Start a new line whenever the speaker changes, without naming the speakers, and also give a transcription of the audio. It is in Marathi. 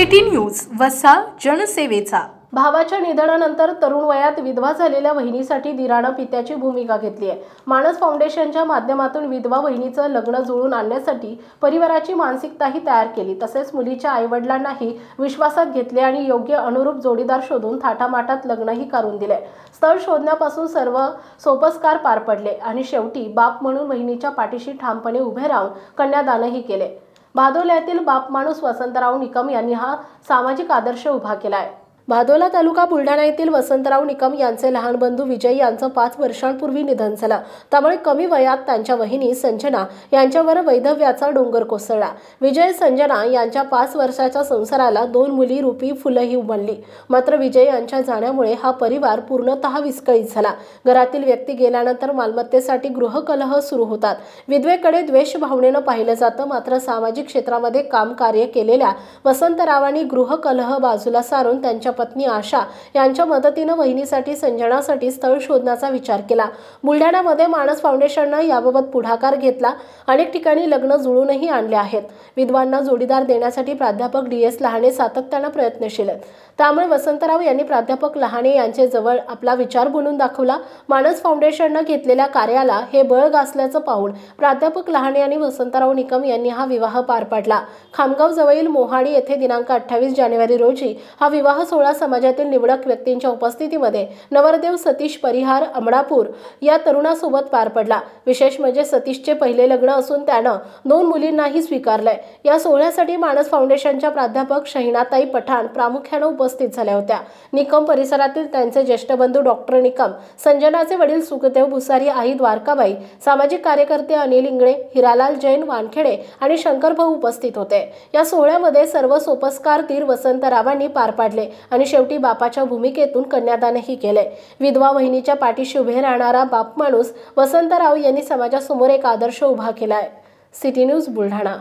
सिटी न्यूज वसा जनसेवेचा।
भावाच्या निधनानंतर तरुण वयात विधवा झालेल्या वहिनीसाठी दिरानं पित्याची भूमिका घेतली आहे। मानस फाउंडेशनच्या माध्यमातून विधवा वहिनीचं लग्न जुळून आणण्यासाठी परिवाराची मानसिकताही तयार केली। तसेच मुलीच्या आईवडिलांनाही विश्वासात घेतले आणि योग्य अनुरूप जोडीदार शोधून थाटामाटात लग्नही करून दिले। स्थळ शोधण्यापासून सर्व सोपस्कार पार पडले आणि शेवटी बाप म्हणून वहिनीच्या पाठीशी ठामपणे उभे राहून कन्यादानही केले। भादोल्यातील बाप माणूस वसंतराव निकम यांनी हा सामाजिक आदर्श उभा केलाय। भादोला तालुका बुलढाणा येथील वसंतराव निकम यांचे लहान बंधू विजय यांचं 5 वर्षांपूर्वी निधन झालं। त्यामुळे कमी वयात त्यांच्या वहिनी संजना यांच्यावर वैधव्याचा डोंगर कोसळला। विजय संजना यांच्या 5 वर्षाच्या संसाराला 2 मुली रूपी फुलंही उमलली। मात्र विजय यांच्या जाण्यामुळे हा परिवार पूर्णतः विस्कळीत झाला। घरातील व्यक्ती गेल्यानंतर मालमत्तेसाठी गृहकलह सुरू होतात। विधवेकडे द्वेष भावनेनं पाहिलं जातं। मात्र सामाजिक क्षेत्रामध्ये काम कार्य केलेल्या वसंतरावांनी गृहकलह बाजूला सारून त्यांच्या पत्नी आशा यांच्या मदतीने वहिनीसाठी संजनासाठी स्थळ शोधण्याचा विचार केला। बुलढाण्यामध्ये मानस फाउंडेशनने याबाबत पुढाकार घेतला। अनेक ठिकाणी लग्न जुळूनही आणले आहेत। विधवांना जोडीदार देण्यासाठी प्राध्यापक DS लहाने सातत्याने प्रयत्नशील आहेत। त्यामुळे वसंतराव यांनी प्राध्यापक लहाने यांचे जवळ आपला विचार बोलून दाखवला। मानस फाउंडेशनने घेतलेल्या कार्याला हे बळ गासल्याचं पाहून प्राध्यापक लहाने आणि वसंतराव निकम यांनी हा विवाह पार पाडला। खामगाव जवळील मोहाडी येथे दिनांक 28 जानेवारी रोजी हा विवाह सोहळा समाजातील निवडक व्यक्तींच्या उपस्थितीमध्ये नवरदेव सतीश परिहार अमडापूर या तरुणासोबत पार पडला। विशेष म्हणजे सतीशचे पहिले लग्न असून त्यानं 2 मुलींनाही स्वीकारलंय। या सोहळ्यासाठी मानस फाउंडेशनच्या प्राध्यापक शहिनाताई पठाण प्रामुख्याने उपस्थित झाल्या होत्या। निकम परिसरातील त्यांचे ज्येष्ठ बंधू डॉक्टर निकम, संजनाचे वडील सुखदेव भुसारी, आई द्वारकाबाई, सामाजिक कार्यकर्ते अनिल इंगळे, हिरालाल जैन वानखेडे आणि शंकर भाऊ उपस्थित होते। या सोहळ्यामध्ये सर्व सोपस्कार तीर वसंतरावांनी पार पाडले आणि शेवटी बापाच्या भूमिकेतून कन्यादानही केले। विधवा वहिनीच्या पाठीशी उभे राहणारा बाप माणूस वसंतराव यांनी समाजासमोर एक आदर्श उभा केलाय। City news Buldhana.